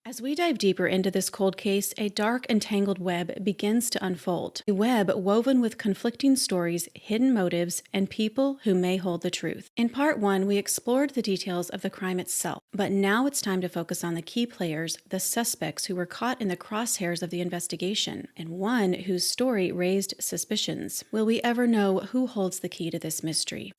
As we dive deeper into this cold case, a dark and tangled web begins to unfold. A web woven with conflicting stories, hidden motives, and people who may hold the truth. In part 1, we explored the details of the crime itself, but now it's time to focus on the key players, the suspects who were caught in the crosshairs of the investigation, and one whose story raised suspicions. Will we ever know who holds the key to this mystery?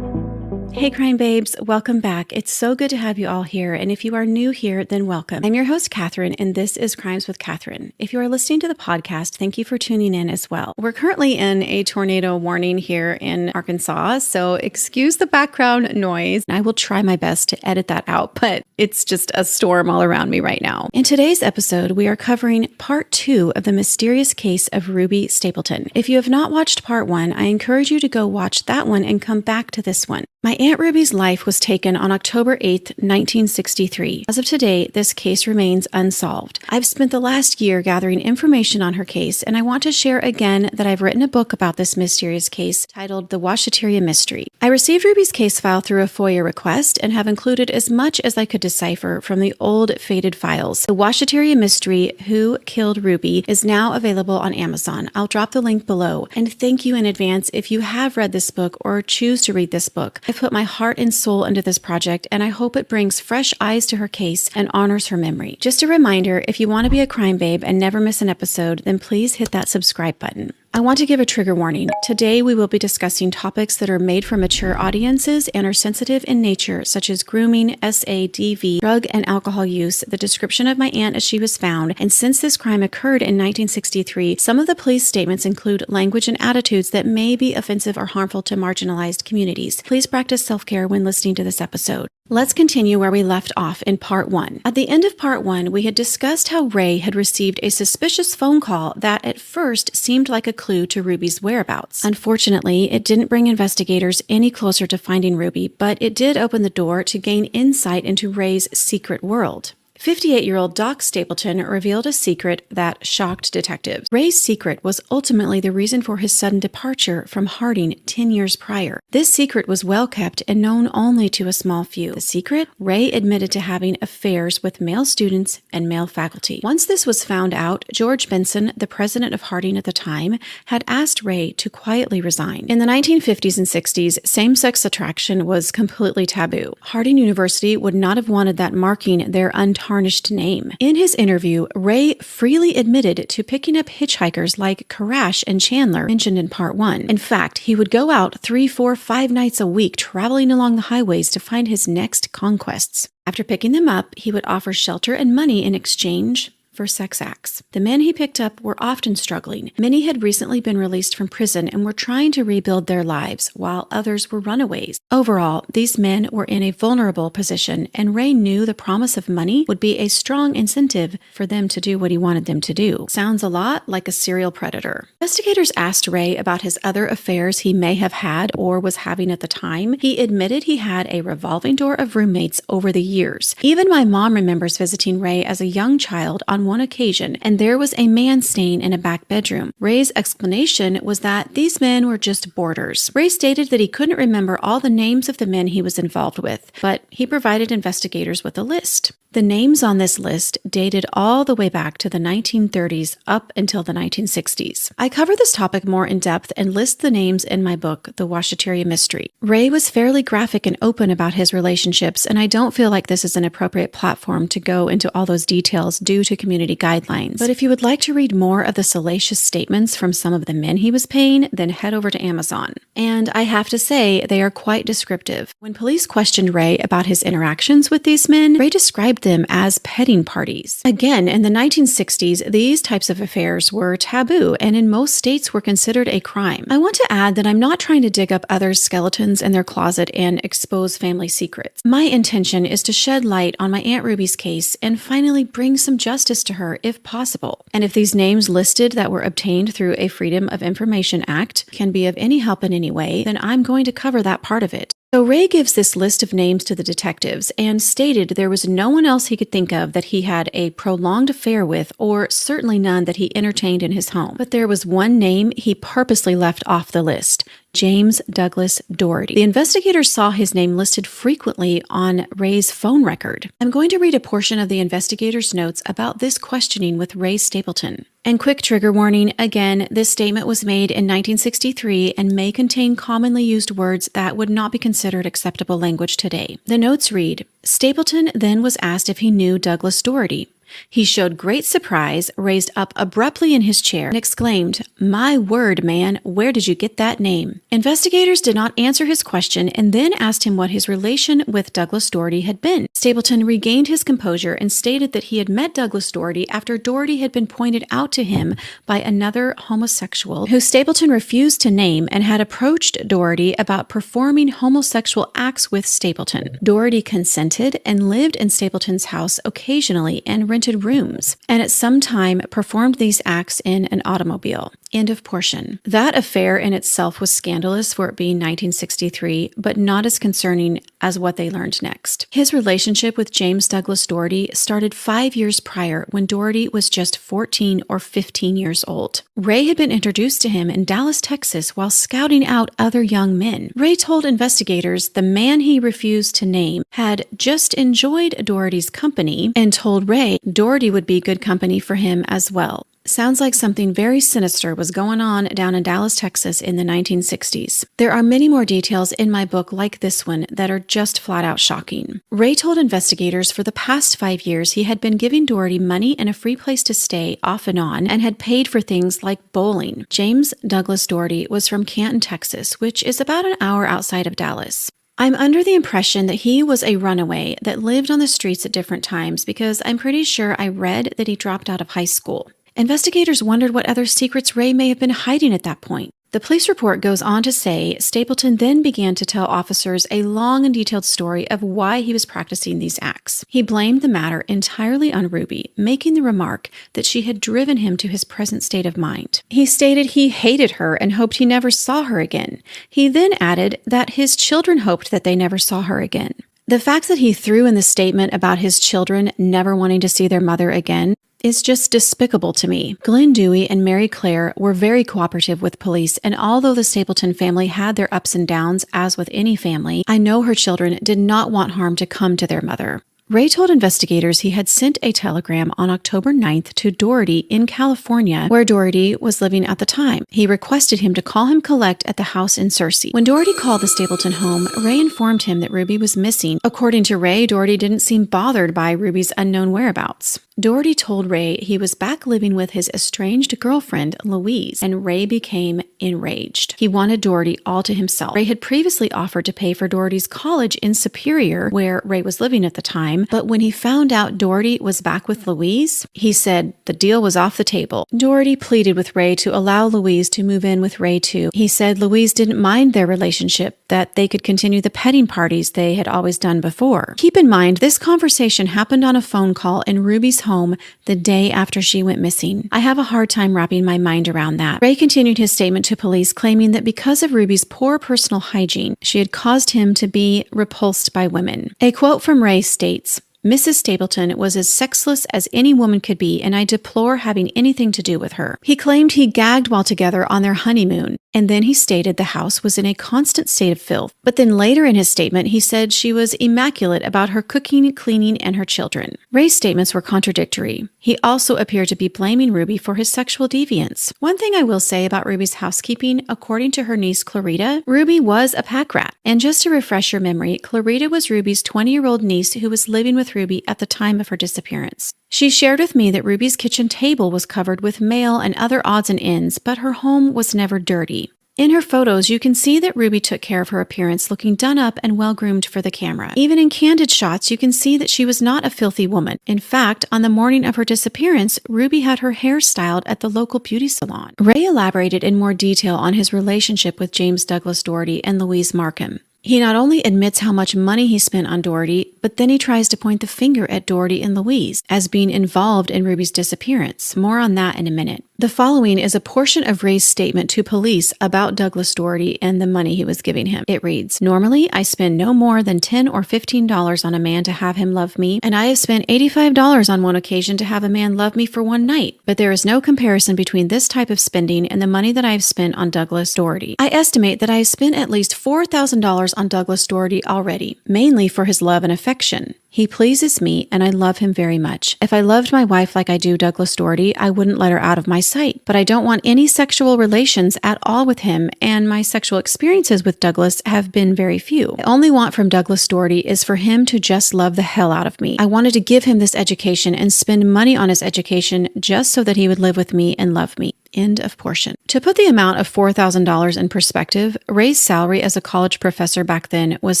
Hey crime babes, welcome back. It's so good to have you all here, and if you are new here, then welcome. I'm your host, Catherine, and this is Crimes with Catherine. If you are listening to the podcast, thank you for tuning in as well. We're currently in a tornado warning here in Arkansas, so excuse the background noise. I will try my best to edit that out, but it's just a storm all around me right now. In today's episode, we are covering part 2 of the mysterious case of Ruby Stapleton. If you have not watched part 1, I encourage you to go watch that one and come back to this one. My Aunt Ruby's life was taken on October 8th, 1963. As of today, this case remains unsolved. I've spent the last year gathering information on her case, and I want to share again that I've written a book about this mysterious case titled The Washeteria Mystery. I received Ruby's case file through a FOIA request and have included as much as I could decipher from the old faded files. The Washeteria Mystery, Who Killed Ruby, is now available on Amazon. I'll drop the link below. And thank you in advance if you have read this book or choose to read this book. I've put my heart and soul into this project, and I hope it brings fresh eyes to her case and honors her memory. Just a reminder, if you want to be a crime babe and never miss an episode, then please hit that subscribe button. I want to give a trigger warning. Today, we will be discussing topics that are made for mature audiences and are sensitive in nature, such as grooming, SADV, drug and alcohol use, the description of my aunt as she was found, and since this crime occurred in 1963, some of the police statements include language and attitudes that may be offensive or harmful to marginalized communities. Please practice self-care when listening to this episode. Let's continue where we left off in part 1. At the end of part 1, we had discussed how Ray had received a suspicious phone call that at first seemed like a clue to Ruby's whereabouts. Unfortunately, it didn't bring investigators any closer to finding Ruby, but it did open the door to gain insight into Ray's secret world. 58-year-old Doc Stapleton revealed a secret that shocked detectives. Ray's secret was ultimately the reason for his sudden departure from Harding 10 years prior. This secret was well kept and known only to a small few. The secret? Ray admitted to having affairs with male students and male faculty. Once this was found out, George Benson, the president of Harding at the time, had asked Ray to quietly resign. In the 1950s and 60s, same-sex attraction was completely taboo. Harding University would not have wanted that marking their untarnished name. In his interview, Ray freely admitted to picking up hitchhikers like Karash and Chandler, mentioned in part 1. In fact, he would go out 3, 4, 5 nights a week traveling along the highways to find his next conquests. After picking them up, he would offer shelter and money in exchange for sex acts. The men he picked up were often struggling. Many had recently been released from prison and were trying to rebuild their lives, while others were runaways. Overall, these men were in a vulnerable position, and Ray knew the promise of money would be a strong incentive for them to do what he wanted them to do. Sounds a lot like a serial predator. Investigators asked Ray about his other affairs he may have had or was having at the time. He admitted he had a revolving door of roommates over the years. Even my mom remembers visiting Ray as a young child on one occasion, and there was a man staying in a back bedroom. Ray's explanation was that these men were just boarders. Ray stated that he couldn't remember all the names of the men he was involved with, but he provided investigators with a list. The names on this list dated all the way back to the 1930s up until the 1960s. I cover this topic more in depth and list the names in my book, The Washeteria Mystery. Ray was fairly graphic and open about his relationships, and I don't feel like this is an appropriate platform to go into all those details due to community guidelines. But if you would like to read more of the salacious statements from some of the men he was paying, then head over to Amazon. And I have to say, they are quite descriptive. When police questioned Ray about his interactions with these men, Ray described them as petting parties. Again, in the 1960s, these types of affairs were taboo and in most states were considered a crime. I want to add that I'm not trying to dig up others' skeletons in their closet and expose family secrets. My intention is to shed light on my Aunt Ruby's case and finally bring some justice to her if possible. And if these names listed that were obtained through a Freedom of Information Act can be of any help in any way, then I'm going to cover that part of it. So Ray gives this list of names to the detectives and stated there was no one else he could think of that he had a prolonged affair with, or certainly none that he entertained in his home. But there was one name he purposely left off the list: James Douglas Daugherty. The investigators saw his name listed frequently on Ray's phone record. I'm going to read a portion of the investigators' notes about this questioning with Ray Stapleton. And quick trigger warning, again, this statement was made in 1963 and may contain commonly used words that would not be considered acceptable language today. The notes read, Stapleton then was asked if he knew Douglas Daugherty. He showed great surprise, raised up abruptly in his chair, and exclaimed, "My word, man, where did you get that name?" Investigators did not answer his question and then asked him what his relation with Douglas Daugherty had been. Stapleton regained his composure and stated that he had met Douglas Daugherty after Daugherty had been pointed out to him by another homosexual who Stapleton refused to name and had approached Daugherty about performing homosexual acts with Stapleton. Daugherty consented and lived in Stapleton's house occasionally and rented rooms, and at some time performed these acts in an automobile. End of portion. That affair in itself was scandalous for it being 1963, but not as concerning as what they learned next. His relationship with James Douglas Daugherty started 5 years prior when Daugherty was just 14 or 15 years old. Ray had been introduced to him in Dallas, Texas while scouting out other young men. Ray told investigators the man he refused to name had just enjoyed Daugherty's company and told Ray Daugherty would be good company for him as well. Sounds like something very sinister was going on down in Dallas, Texas in the 1960s. There are many more details in my book like this one that are just flat out shocking. Ray told investigators for the past 5 years he had been giving Daugherty money and a free place to stay off and on and had paid for things like bowling. James Douglas Daugherty was from Canton, Texas, which is about an hour outside of Dallas. I'm under the impression that he was a runaway that lived on the streets at different times because I'm pretty sure I read that he dropped out of high school. Investigators wondered what other secrets Ray may have been hiding at that point. The police report goes on to say Stapleton then began to tell officers a long and detailed story of why he was practicing these acts. He blamed the matter entirely on Ruby, making the remark that she had driven him to his present state of mind. He stated he hated her and hoped he never saw her again. He then added that his children hoped that they never saw her again. The fact that he threw in the statement about his children never wanting to see their mother again is just despicable to me. Glenn Dewey and Mary Claire were very cooperative with police, and although the Stapleton family had their ups and downs, as with any family, I know her children did not want harm to come to their mother. Ray told investigators he had sent a telegram on October 9th to Daugherty in California, where Daugherty was living at the time. He requested him to call him collect at the house in Searcy. When Daugherty called the Stapleton home, Ray informed him that Ruby was missing. According to Ray, Daugherty didn't seem bothered by Ruby's unknown whereabouts. Daugherty told Ray he was back living with his estranged girlfriend, Louise, and Ray became enraged. He wanted Daugherty all to himself. Ray had previously offered to pay for Daugherty's college in Superior, where Ray was living at the time, but when he found out Daugherty was back with Louise, he said the deal was off the table. Daugherty pleaded with Ray to allow Louise to move in with Ray too. He said Louise didn't mind their relationship, that they could continue the petting parties they had always done before. Keep in mind, this conversation happened on a phone call in Ruby's home the day after she went missing. I have a hard time wrapping my mind around that. Ray continued his statement to police, claiming that because of Ruby's poor personal hygiene, she had caused him to be repulsed by women. A quote from Ray states, Mrs. Stapleton was as sexless as any woman could be, and I deplore having anything to do with her. He claimed he gagged while together on their honeymoon, and then he stated the house was in a constant state of filth. But then later in his statement, he said she was immaculate about her cooking, cleaning, and her children. Ray's statements were contradictory. He also appeared to be blaming Ruby for his sexual deviance. One thing I will say about Ruby's housekeeping, according to her niece Clarita, Ruby was a pack rat. And just to refresh your memory, Clarita was Ruby's 20-year-old niece who was living with Ruby at the time of her disappearance. She shared with me that Ruby's kitchen table was covered with mail and other odds and ends, but her home was never dirty. In her photos, you can see that Ruby took care of her appearance, looking done up and well-groomed for the camera. Even in candid shots, you can see that she was not a filthy woman. In fact, on the morning of her disappearance, Ruby had her hair styled at the local beauty salon. Ray elaborated in more detail on his relationship with James Douglas Daugherty and Louise Markham. He not only admits how much money he spent on Daugherty, but then he tries to point the finger at Daugherty and Louise as being involved in Ruby's disappearance. More on that in a minute. The following is a portion of Ray's statement to police about Douglas Daugherty and the money he was giving him. It reads, "Normally, I spend no more than $10 or $15 on a man to have him love me, and I have spent $85 on one occasion to have a man love me for one night. But there is no comparison between this type of spending and the money that I have spent on Douglas Daugherty. I estimate that I have spent at least $4,000 on Douglas Daugherty already, mainly for his love and affection. He pleases me, and I love him very much. If I loved my wife like I do Douglas Daugherty, I wouldn't let her out of my sight. But I don't want any sexual relations at all with him, and my sexual experiences with Douglas have been very few. I only want from Douglas Daugherty is for him to just love the hell out of me. I wanted to give him this education and spend money on his education just so that he would live with me and love me." End of portion. To put the amount of $4,000 in perspective, Ray's salary as a college professor back then was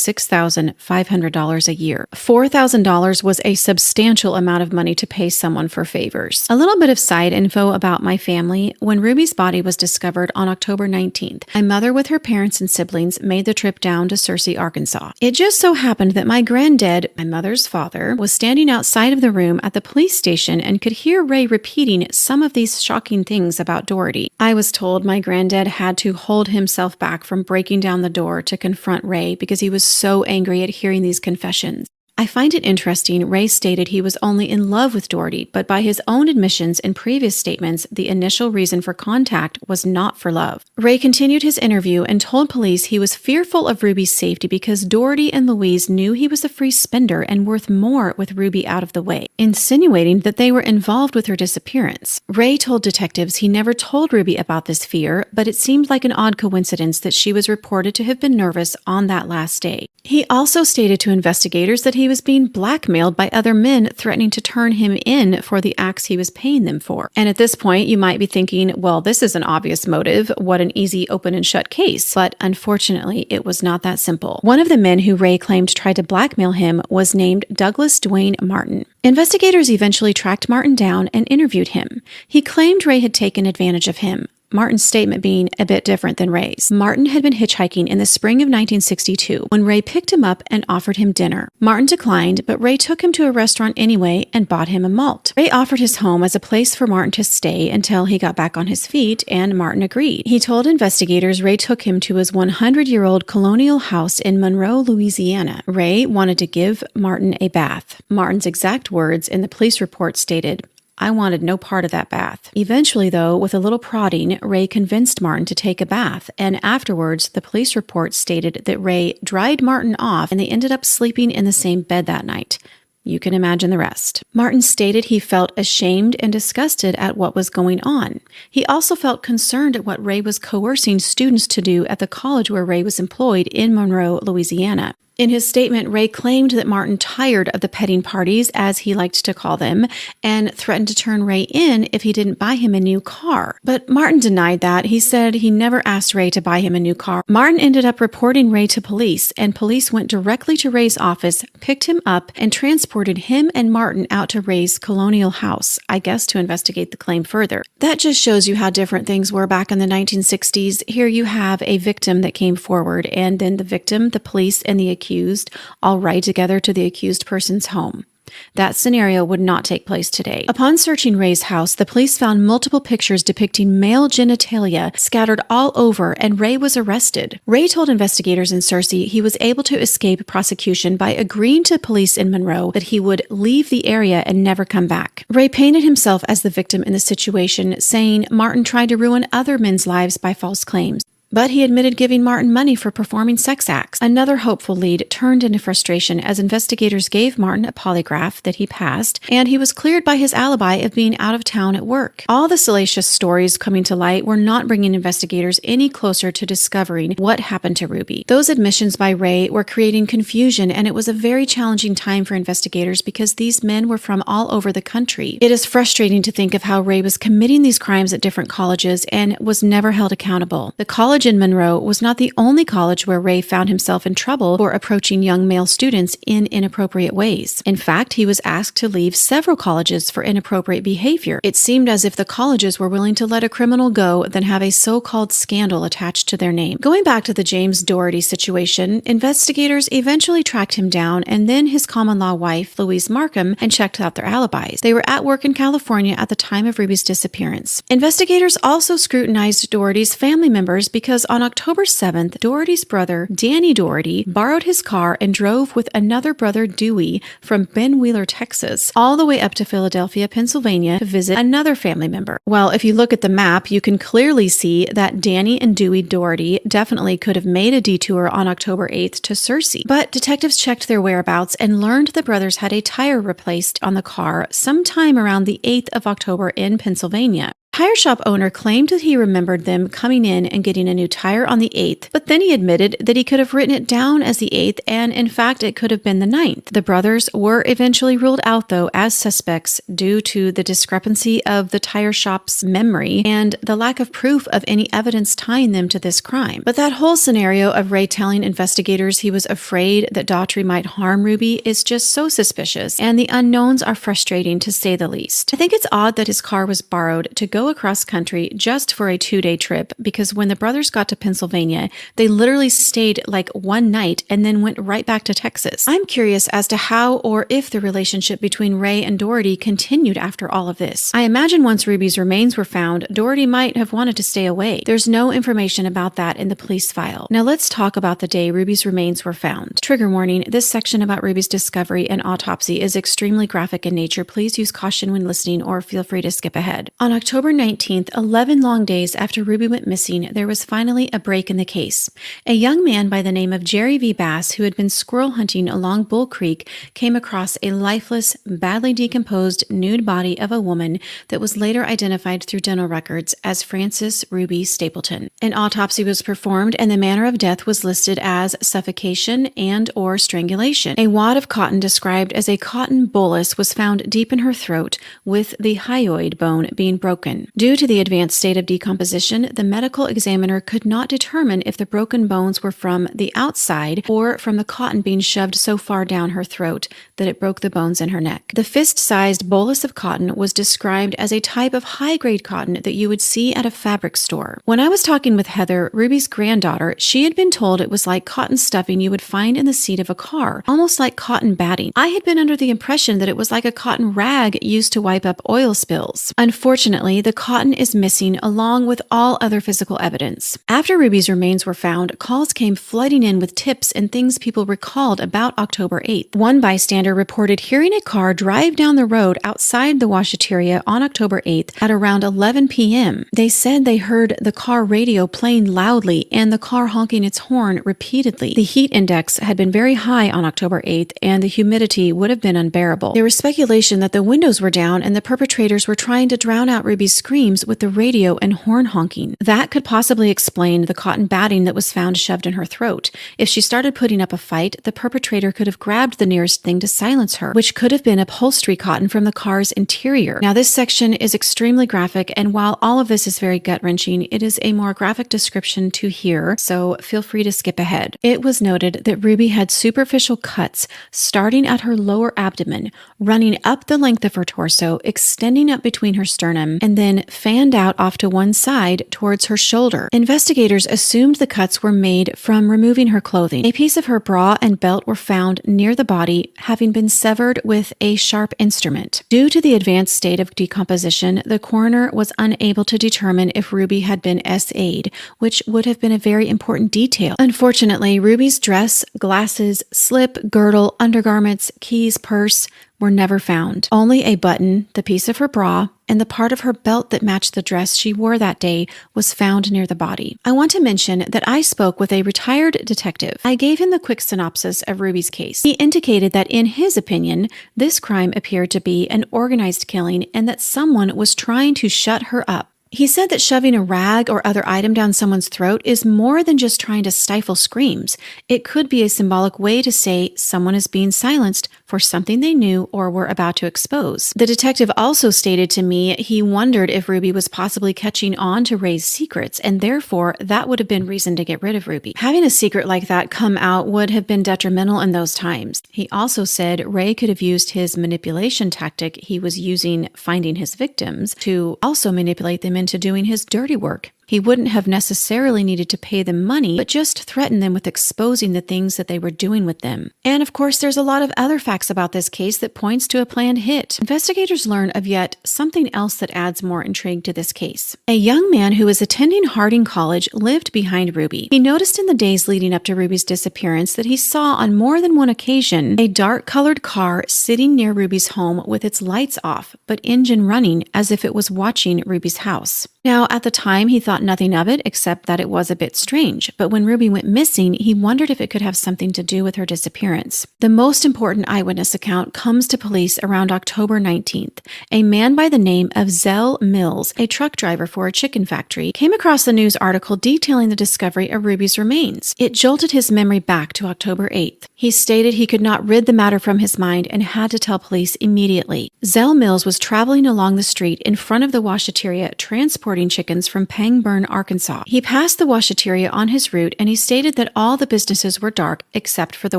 $6,500 a year. $4,000 was a substantial amount of money to pay someone for favors. A little bit of side info about my family. When Ruby's body was discovered on October 19th, my mother with her parents and siblings made the trip down to Searcy, Arkansas. It just so happened that my granddad, my mother's father, was standing outside of the room at the police station and could hear Ray repeating some of these shocking things about Daugherty. I was told my granddad had to hold himself back from breaking down the door to confront Ray because he was so angry at hearing these confessions. I find it interesting Ray stated he was only in love with Daugherty, but by his own admissions in previous statements, the initial reason for contact was not for love. Ray continued his interview and told police he was fearful of Ruby's safety because Daugherty and Louise knew he was a free spender and worth more with Ruby out of the way, insinuating that they were involved with her disappearance. Ray told detectives he never told Ruby about this fear, but it seemed like an odd coincidence that she was reported to have been nervous on that last day. He also stated to investigators that he was being blackmailed by other men threatening to turn him in for the acts he was paying them for. And at this point, you might be thinking, well, this is an obvious motive. What an easy open and shut case. But unfortunately, it was not that simple. One of the men who Ray claimed tried to blackmail him was named Douglas Dwayne Martin. Investigators eventually tracked Martin down and interviewed him. He claimed Ray had taken advantage of him, Martin's statement being a bit different than Ray's. Martin had been hitchhiking in the spring of 1962 when Ray picked him up and offered him dinner. Martin declined, but Ray took him to a restaurant anyway and bought him a malt. Ray offered his home as a place for Martin to stay until he got back on his feet, and Martin agreed. He told investigators Ray took him to his 100-year-old colonial house in Monroe, Louisiana. Ray wanted to give Martin a bath. Martin's exact words in the police report stated, "I wanted no part of that bath." Eventually, though, with a little prodding, Ray convinced Martin to take a bath, and afterwards, the police report stated that Ray dried Martin off and they ended up sleeping in the same bed that night. You can imagine the rest. Martin stated he felt ashamed and disgusted at what was going on. He also felt concerned at what Ray was coercing students to do at the college where Ray was employed in Monroe, Louisiana. In his statement, Ray claimed that Martin tired of the petting parties, as he liked to call them, and threatened to turn Ray in if he didn't buy him a new car. But Martin denied that. He said he never asked Ray to buy him a new car. Martin ended up reporting Ray to police, and police went directly to Ray's office, picked him up, and transported him and Martin out to Ray's colonial house, I guess to investigate the claim further. That just shows you how different things were back in the 1960s. Here you have a victim that came forward, and then the victim, the police, and the accused all ride together to the accused person's home. That scenario would not take place today. Upon searching Ray's house, the police found multiple pictures depicting male genitalia scattered all over, and Ray was arrested. Ray told investigators in Searcy he was able to escape prosecution by agreeing to police in Monroe that he would leave the area and never come back. Ray painted himself as the victim in the situation, saying Martin tried to ruin other men's lives by false claims. But he admitted giving Martin money for performing sex acts. Another hopeful lead turned into frustration as investigators gave Martin a polygraph that he passed, and he was cleared by his alibi of being out of town at work. All the salacious stories coming to light were not bringing investigators any closer to discovering what happened to Ruby. Those admissions by Ray were creating confusion, and it was a very challenging time for investigators because these men were from all over the country. It is frustrating to think of how Ray was committing these crimes at different colleges and was never held accountable. The college college in Monroe was not the only college where Ray found himself in trouble for approaching young male students in inappropriate ways. In fact, he was asked to leave several colleges for inappropriate behavior. It seemed as if the colleges were willing to let a criminal go than have a so-called scandal attached to their name. Going back to the James Daugherty situation, investigators eventually tracked him down and then his common-law wife, Louise Markham, and checked out their alibis. They were at work in California at the time of Ruby's disappearance. Investigators also scrutinized Daugherty's family members because on October 7th, Daugherty's brother, Danny Daugherty, borrowed his car and drove with another brother, Dewey, from Ben Wheeler, Texas, all the way up to Philadelphia, Pennsylvania, to visit another family member. Well, if you look at the map, you can clearly see that Danny and Dewey Daugherty definitely could have made a detour on October 8th to Searcy. But detectives checked their whereabouts and learned the brothers had a tire replaced on the car sometime around the 8th of October in Pennsylvania. Tire shop owner claimed that he remembered them coming in and getting a new tire on the 8th, but then he admitted that he could have written it down as the 8th, and in fact, it could have been the 9th. The brothers were eventually ruled out, though, as suspects due to the discrepancy of the tire shop's memory and the lack of proof of any evidence tying them to this crime. But that whole scenario of Ray telling investigators he was afraid that Daugherty might harm Ruby is just so suspicious, and the unknowns are frustrating to say the least. I think it's odd that his car was borrowed to go across country just for a 2-day trip, because when the brothers got to Pennsylvania, they literally stayed like one night and then went right back to Texas. I'm curious as to how or if the relationship between Ray and Daugherty continued after all of this. I imagine once Ruby's remains were found, Daugherty might have wanted to stay away. There's no information about that in the police file. Now let's talk about the day Ruby's remains were found. Trigger warning, this section about Ruby's discovery and autopsy is extremely graphic in nature. Please use caution when listening or feel free to skip ahead. On October 19th, 11 long days after Ruby went missing, there was finally a break in the case. A young man by the name of Jerry V. Bass, who had been squirrel hunting along Bull Creek, came across a lifeless, badly decomposed, nude body of a woman that was later identified through dental records as Frances Ruby Stapleton. An autopsy was performed and the manner of death was listed as suffocation and/or strangulation. A wad of cotton described as a cotton bolus was found deep in her throat, with the hyoid bone being broken. Due to the advanced state of decomposition, the medical examiner could not determine if the broken bones were from the outside or from the cotton being shoved so far down her throat that it broke the bones in her neck. The fist-sized bolus of cotton was described as a type of high-grade cotton that you would see at a fabric store. When I was talking with Heather, Ruby's granddaughter, she had been told it was like cotton stuffing you would find in the seat of a car, almost like cotton batting. I had been under the impression that it was like a cotton rag used to wipe up oil spills. Unfortunately, the cotton is missing along with all other physical evidence. After Ruby's remains were found, calls came flooding in with tips and things people recalled about October 8th. One bystander reported hearing a car drive down the road outside the Washeteria on October 8th at around 11 p.m. They said they heard the car radio playing loudly and the car honking its horn repeatedly. The heat index had been very high on October 8th and the humidity would have been unbearable. There was speculation that the windows were down and the perpetrators were trying to drown out Ruby's screams with the radio and horn honking. That could possibly explain the cotton batting that was found shoved in her throat. If she started putting up a fight, the perpetrator could have grabbed the nearest thing to silence her, which could have been upholstery cotton from the car's interior. Now, this section is extremely graphic, and while all of this is very gut-wrenching, it is a more graphic description to hear, so feel free to skip ahead. It was noted that Ruby had superficial cuts starting at her lower abdomen, running up the length of her torso, extending up between her sternum, and then fanned out off to one side towards her shoulder. Investigators assumed the cuts were made from removing her clothing. A piece of her bra and belt were found near the body, having been severed with a sharp instrument. Due to the advanced state of decomposition, the coroner was unable to determine if Ruby had been SA'd, which would have been a very important detail. Unfortunately, Ruby's dress, glasses, slip, girdle, undergarments, keys, purse were never found. Only a button, the piece of her bra, and the part of her belt that matched the dress she wore that day was found near the body. I want to mention that I spoke with a retired detective. I gave him the quick synopsis of Ruby's case. He indicated that in his opinion, this crime appeared to be an organized killing and that someone was trying to shut her up. He said that shoving a rag or other item down someone's throat is more than just trying to stifle screams. It could be a symbolic way to say someone is being silenced for something they knew or were about to expose. The detective also stated to me he wondered if Ruby was possibly catching on to Ray's secrets, and therefore that would have been reason to get rid of Ruby. Having a secret like that come out would have been detrimental in those times. He also said Ray could have used his manipulation tactic he was using finding his victims to also manipulate them into doing his dirty work. He wouldn't have necessarily needed to pay them money, but just threaten them with exposing the things that they were doing with them. And of course, there's a lot of other facts about this case that points to a planned hit. Investigators learn of yet something else that adds more intrigue to this case. A young man who was attending Harding College lived behind Ruby. He noticed in the days leading up to Ruby's disappearance that he saw on more than one occasion a dark-colored car sitting near Ruby's home with its lights off, but engine running as if it was watching Ruby's house. Now, at the time, he thought nothing of it except that it was a bit strange, but when Ruby went missing, he wondered if it could have something to do with her disappearance. The most important eyewitness account comes to police around October 19th. A man by the name of Zell Mills, a truck driver for a chicken factory, came across the news article detailing the discovery of Ruby's remains. It jolted his memory back to October 8th. He stated he could not rid the matter from his mind and had to tell police immediately. Zell Mills was traveling along the street in front of the Washeteria transporting chickens from Pangburn, Arkansas. He passed the Washeteria on his route and he stated that all the businesses were dark except for the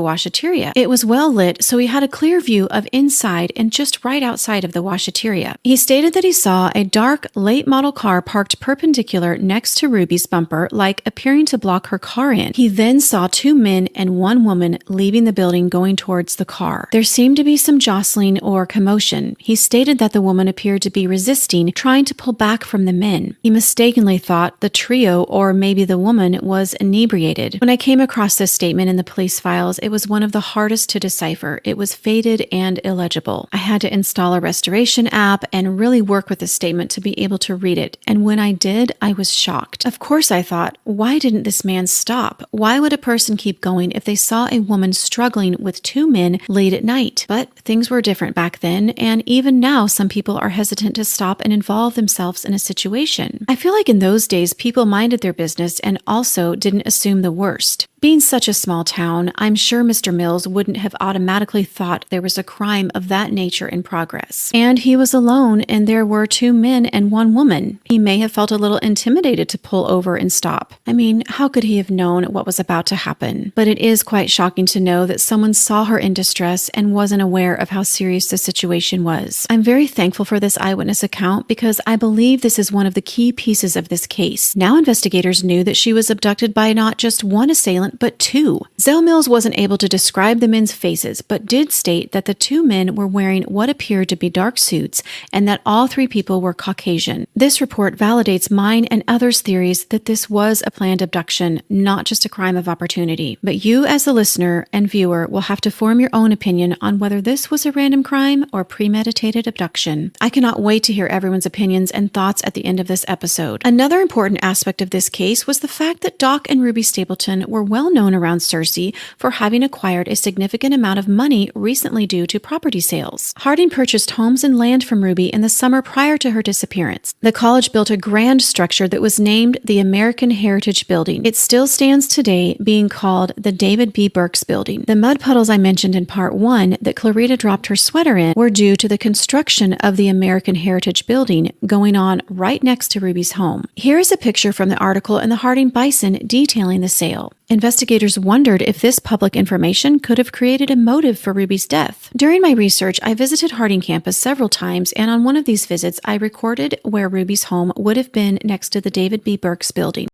Washeteria. It was well lit, so he had a clear view of inside and just right outside of the Washeteria. He stated that he saw a dark, late model car parked perpendicular next to Ruby's bumper, like appearing to block her car in. He then saw two men and one woman leaving the building going towards the car. There seemed to be some jostling or commotion. He stated that the woman appeared to be resisting, trying to pull back from the men. He mistakenly thought the trio, or maybe the woman, was inebriated. When I came across this statement in the police files, it was one of the hardest to decipher. It was faded and illegible. I had to install a restoration app and really work with the statement to be able to read it. And when I did, I was shocked. Of course, I thought, why didn't this man stop? Why would a person keep going if they saw a woman struggling with two men late at night? But things were different back then, and even now, some people are hesitant to stop and involve themselves in a situation. I feel like in those days, people minded their business and also didn't assume the worst. Being such a small town, I'm sure Mr. Mills wouldn't have automatically thought there was a crime of that nature in progress. And he was alone, and there were two men and one woman. He may have felt a little intimidated to pull over and stop. I mean, how could he have known what was about to happen? But it is quite shocking to know that someone saw her in distress and wasn't aware of how serious the situation was. I'm very thankful for this eyewitness account because I believe this is one of the key pieces of this case. Now investigators knew that she was abducted by not just one assailant, but two. Zell Mills wasn't able to describe the men's faces, but did state that the two men were wearing what appeared to be dark suits and that all three people were Caucasian. This report validates mine and others' theories that this was a planned abduction, not just a crime of opportunity. But you, as the listener and viewer, will have to form your own opinion on whether this was a random crime or premeditated abduction. I cannot wait to hear everyone's opinions and thoughts at the end of this episode. Another important aspect of this case was the fact that Doc and Ruby Stapleton were well known around Searcy for having acquired a significant amount of money recently due to property sales. Harding purchased homes and land from Ruby in the summer prior to her disappearance. The college built a grand structure that was named the American Heritage Building. It still stands today, being called the David B. Burks Building. The mud puddles I mentioned in part 1 that Clarita dropped her sweater in were due to the construction of the American Heritage Building going on right next to Ruby's home. Here is a picture from the article in the Harding Bison detailing the sale. Investigators wondered if this public information could have created a motive for Ruby's death. During my research, I visited Harding campus several times, and on one of these visits, I recorded where Ruby's home would have been next to the David B. Burks Building.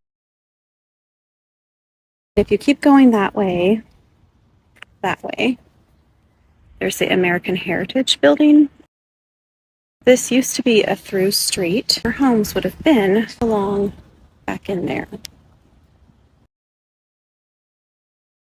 If you keep going that way, there's the American Heritage Building. This used to be a through street. Our homes would have been along back in there.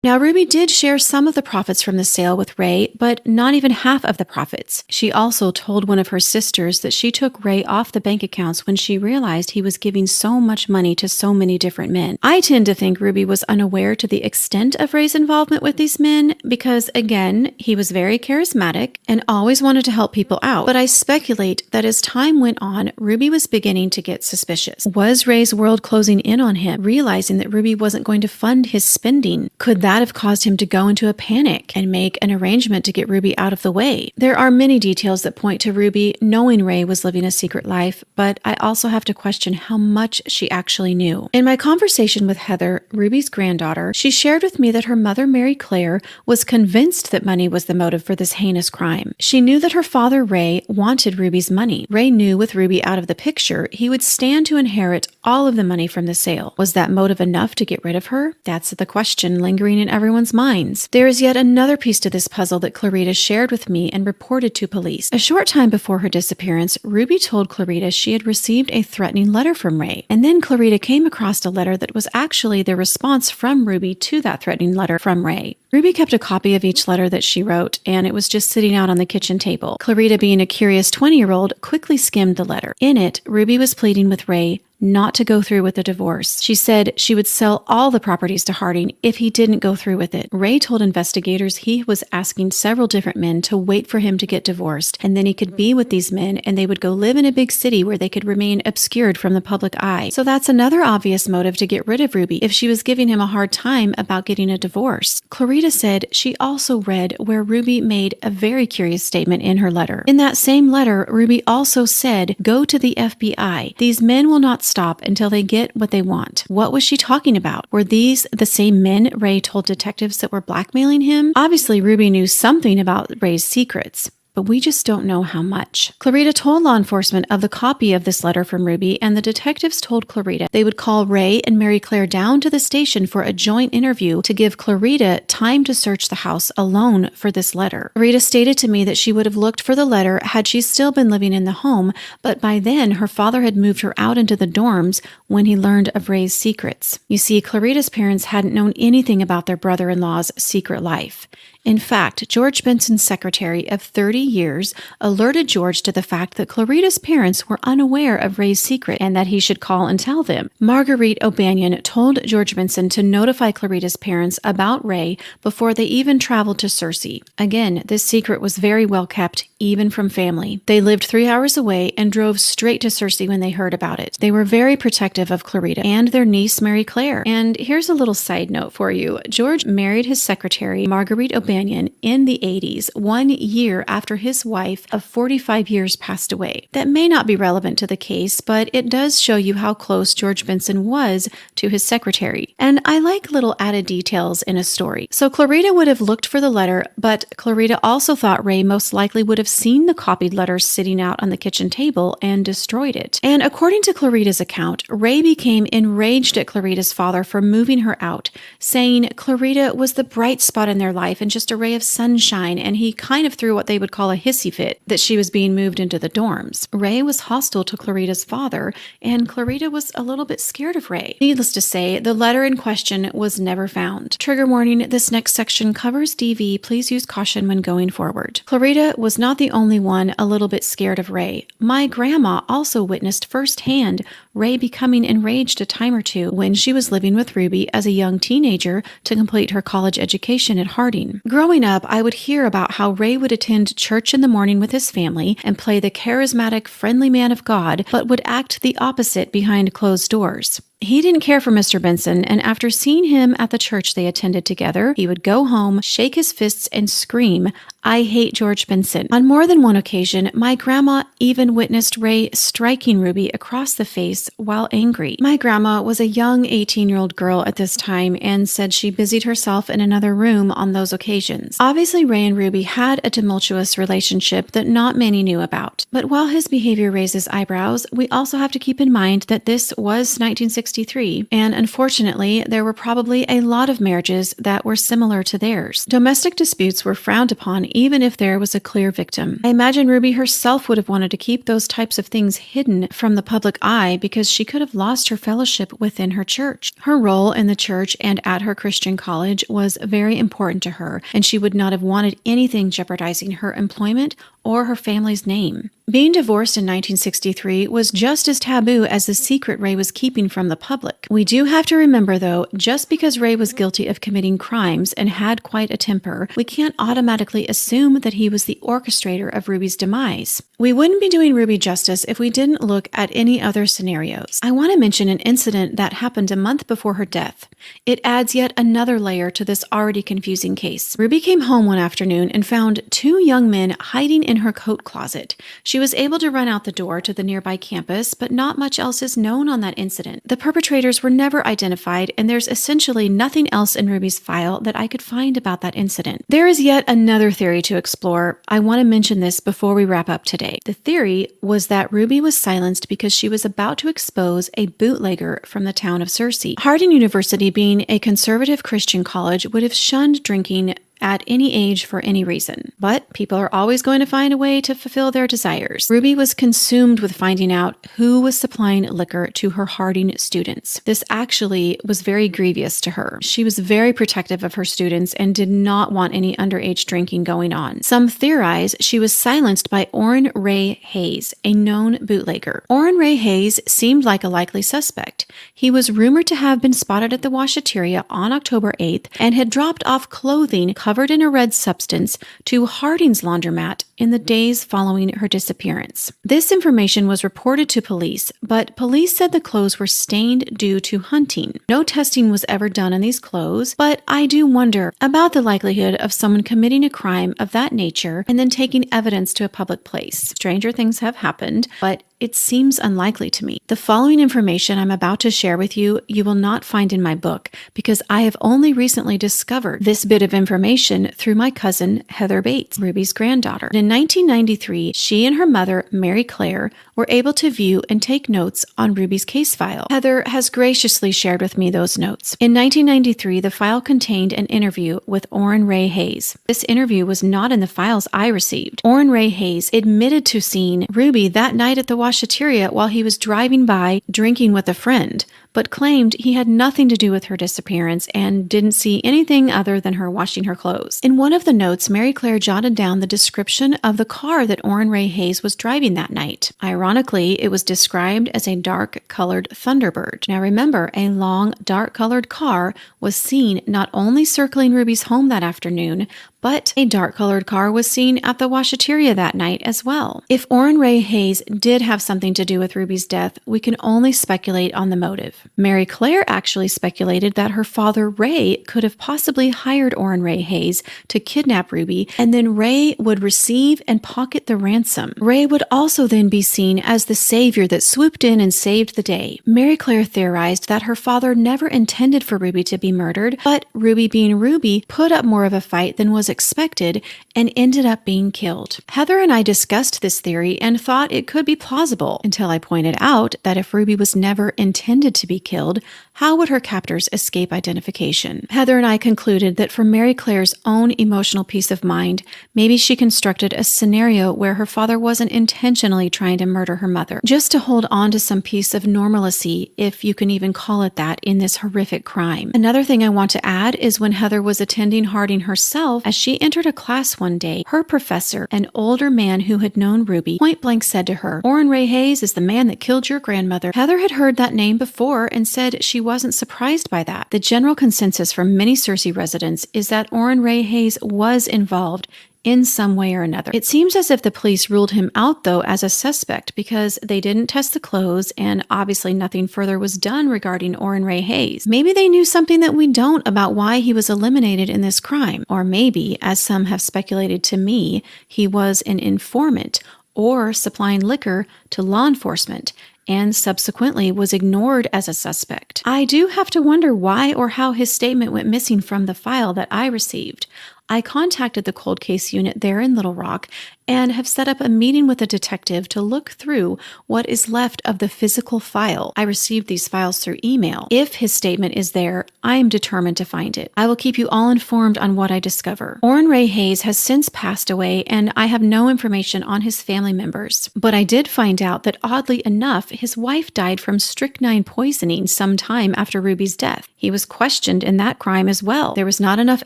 Now, Ruby did share some of the profits from the sale with Ray, but not even half of the profits. She also told one of her sisters that she took Ray off the bank accounts when she realized he was giving so much money to so many different men. I tend to think Ruby was unaware to the extent of Ray's involvement with these men because, again, he was very charismatic and always wanted to help people out. But I speculate that as time went on, Ruby was beginning to get suspicious. Was Ray's world closing in on him, realizing that Ruby wasn't going to fund his spending? Could that have caused him to go into a panic and make an arrangement to get Ruby out of the way? There are many details that point to Ruby knowing Ray was living a secret life, but I also have to question how much she actually knew. In my conversation with Heather, Ruby's granddaughter, she shared with me that her mother, Mary Claire, was convinced that money was the motive for this heinous crime. She knew that her father, Ray, wanted Ruby's money. Ray knew with Ruby out of the picture, he would stand to inherit all of the money from the sale. Was that motive enough to get rid of her? That's the question lingering in everyone's minds. There is yet another piece to this puzzle that Clarita shared with me and reported to police. A short time before her disappearance, Ruby told Clarita she had received a threatening letter from Ray. And then Clarita came across a letter that was actually the response from Ruby to that threatening letter from Ray. Ruby kept a copy of each letter that she wrote, and it was just sitting out on the kitchen table. Clarita, being a curious 20-year-old, quickly skimmed the letter. In it, Ruby was pleading with Ray not to go through with the divorce. She said she would sell all the properties to Harding if he didn't go through with it. Ray told investigators he was asking several different men to wait for him to get divorced, and then he could be with these men and they would go live in a big city where they could remain obscured from the public eye. So that's another obvious motive to get rid of Ruby if she was giving him a hard time about getting a divorce. Clarita said she also read where Ruby made a very curious statement in her letter. In that same letter, Ruby also said, "Go to the FBI. These men will not stop until they get what they want." What was she talking about? Were these the same men Ray told detectives that were blackmailing him? Obviously, Ruby knew something about Ray's secrets, but we just don't know how much. Clarita told law enforcement of the copy of this letter from Ruby, and the detectives told Clarita they would call Ray and Mary Claire down to the station for a joint interview to give Clarita time to search the house alone for this letter. Clarita stated to me that she would have looked for the letter had she still been living in the home, but by then her father had moved her out into the dorms when he learned of Ray's secrets. You see, Clarita's parents hadn't known anything about their brother-in-law's secret life. In fact, George Benson's secretary of 30 years alerted George to the fact that Clarita's parents were unaware of Ray's secret and that he should call and tell them. Marguerite O'Banion told George Benson to notify Clarita's parents about Ray before they even traveled to Searcy. Again, this secret was very well kept, even from family. They lived 3 hours away and drove straight to Searcy when they heard about it. They were very protective of Clarita and their niece, Mary Claire. And here's a little side note for you. George married his secretary, Marguerite O'Banion, in the 80s, 1 year after his wife of 45 years passed away. That may not be relevant to the case, but it does show you how close George Benson was to his secretary. And I like little added details in a story. So Clarita would have looked for the letter, but Clarita also thought Ray most likely would have seen the copied letter sitting out on the kitchen table and destroyed it. And according to Clarita's account, Ray became enraged at Clarita's father for moving her out, saying Clarita was the bright spot in their life and just a ray of sunshine, and he kind of threw what they would call a hissy fit that she was being moved into the dorms. Ray was hostile to Clarita's father, and Clarita was a little bit scared of Ray. Needless to say, the letter in question was never found. Trigger warning, this next section covers DV. Please use caution when going forward. Clarita was not the only one a little bit scared of Ray. My grandma also witnessed firsthand Ray becoming enraged a time or two when she was living with Ruby as a young teenager to complete her college education at Harding. Growing up, I would hear about how Ray would attend church in the morning with his family and play the charismatic, friendly man of God, but would act the opposite behind closed doors. He didn't care for Mr. Benson, and after seeing him at the church they attended together, he would go home, shake his fists, and scream, "I hate George Benson." On more than one occasion, my grandma even witnessed Ray striking Ruby across the face while angry. My grandma was a young 18-year-old girl at this time and said she busied herself in another room on those occasions. Obviously, Ray and Ruby had a tumultuous relationship that not many knew about. But while his behavior raises eyebrows, we also have to keep in mind that this was 1960. 1963, and unfortunately, there were probably a lot of marriages that were similar to theirs. Domestic disputes were frowned upon even if there was a clear victim. I imagine Ruby herself would have wanted to keep those types of things hidden from the public eye because she could have lost her fellowship within her church. Her role in the church and at her Christian college was very important to her, and she would not have wanted anything jeopardizing her employment or her family's name. Being divorced in 1963 was just as taboo as the secret Ray was keeping from the public. We do have to remember, though, just because Ray was guilty of committing crimes and had quite a temper, we can't automatically assume that he was the orchestrator of Ruby's demise. We wouldn't be doing Ruby justice if we didn't look at any other scenarios. I want to mention an incident that happened a month before her death. It adds yet another layer to this already confusing case. Ruby came home one afternoon and found two young men hiding in her coat closet. She was able to run out the door to the nearby campus, but not much else is known on that incident. The perpetrators were never identified, and there's essentially nothing else in Ruby's file that I could find about that incident. There is yet another theory to explore. I want to mention this before we wrap up today. The theory was that Ruby was silenced because she was about to expose a bootlegger from the town of Searcy. Harding University, being a conservative Christian college, would have shunned drinking at any age for any reason. But people are always going to find a way to fulfill their desires. Ruby was consumed with finding out who was supplying liquor to her Harding students. This actually was very grievous to her. She was very protective of her students and did not want any underage drinking going on. Some theorize she was silenced by Orrin Ray Hayes, a known bootlegger. Orrin Ray Hayes seemed like a likely suspect. He was rumored to have been spotted at the Washeteria on October 8th and had dropped off clothing covered in a red substance to Harding's laundromat in the days following her disappearance. This information was reported to police, but police said the clothes were stained due to hunting. No testing was ever done on these clothes, but I do wonder about the likelihood of someone committing a crime of that nature and then taking evidence to a public place. Stranger things have happened, but it seems unlikely to me. The following information I'm about to share with you, you will not find in my book because I have only recently discovered this bit of information through my cousin, Heather Bates, Ruby's granddaughter. In 1993, she and her mother, Mary Claire, were able to view and take notes on Ruby's case file. Heather has graciously shared with me those notes. In 1993, the file contained an interview with Orrin Ray Hayes. This interview was not in the files I received. Orrin Ray Hayes admitted to seeing Ruby that night at the Washeteria while he was driving by drinking with a friend, but claimed he had nothing to do with her disappearance and didn't see anything other than her washing her clothes. In one of the notes, Mary Claire jotted down the description of the car that Orrin Ray Hayes was driving that night. Ironically, it was described as a dark-colored Thunderbird. Now remember, a long, dark-colored car was seen not only circling Ruby's home that afternoon, but a dark-colored car was seen at the Washeteria that night as well. If Orrin Ray Hayes did have something to do with Ruby's death, we can only speculate on the motive. Mary Claire actually speculated that her father, Ray, could have possibly hired Orrin Ray Hayes to kidnap Ruby, and then Ray would receive and pocket the ransom. Ray would also then be seen as the savior that swooped in and saved the day. Mary Claire theorized that her father never intended for Ruby to be murdered, but Ruby being Ruby put up more of a fight than was expected and ended up being killed. Heather and I discussed this theory and thought it could be plausible until I pointed out that if Ruby was never intended to be killed, how would her captors escape identification? Heather and I concluded that for Mary Claire's own emotional peace of mind, maybe she constructed a scenario where her father wasn't intentionally trying to murder her mother, just to hold on to some piece of normalcy, if you can even call it that, in this horrific crime. Another thing I want to add is when Heather was attending Harding herself, as she entered a class one day, her professor, an older man who had known Ruby, point blank said to her, "Orrin Ray Hayes is the man that killed your grandmother." Heather had heard that name before and said she wasn't surprised by that. The general consensus from many Searcy residents is that Orrin Ray Hayes was involved in some way or another. It seems as if the police ruled him out, though, as a suspect because they didn't test the clothes and obviously nothing further was done regarding Orrin Ray Hayes. Maybe they knew something that we don't about why he was eliminated in this crime. Or maybe, as some have speculated to me, he was an informant or supplying liquor to law enforcement and subsequently was ignored as a suspect. I do have to wonder why or how his statement went missing from the file that I received. I contacted the cold case unit there in Little Rock and have set up a meeting with a detective to look through what is left of the physical file. I received these files through email. If his statement is there, I am determined to find it. I will keep you all informed on what I discover. Orrin Ray Hayes has since passed away, and I have no information on his family members. But I did find out that, oddly enough, his wife died from strychnine poisoning some time after Ruby's death. He was questioned in that crime as well. There was not enough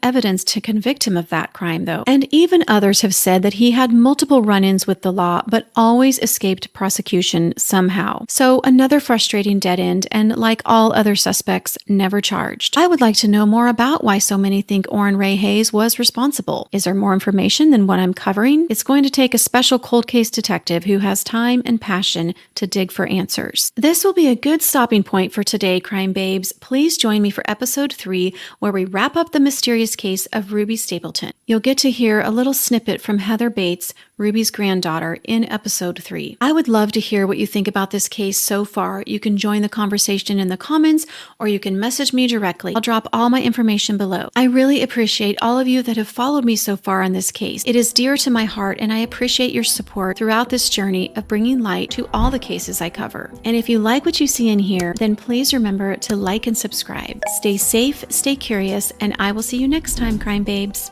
evidence to convict him of that crime, though. And even others have said that he had multiple run-ins with the law, but always escaped prosecution somehow. So another frustrating dead end, and like all other suspects, never charged. I would like to know more about why so many think Orrin Ray Hayes was responsible. Is there more information than what I'm covering? It's going to take a special cold case detective who has time and passion to dig for answers. This will be a good stopping point for today, Crime Babes. Please join me for episode 3, where we wrap up the mysterious case of Ruby Stapleton. You'll get to hear a little snippet from Heather Bates, Ruby's granddaughter, in episode 3. I would love to hear what you think about this case so far. You can join the conversation in the comments, or you can message me directly. I'll drop all my information below. I really appreciate all of you that have followed me so far on this case. It is dear to my heart, and I appreciate your support throughout this journey of bringing light to all the cases I cover. And if you like what you see in here, then please remember to like and subscribe. Stay safe, stay curious, and I will see you next time, Crime Babes.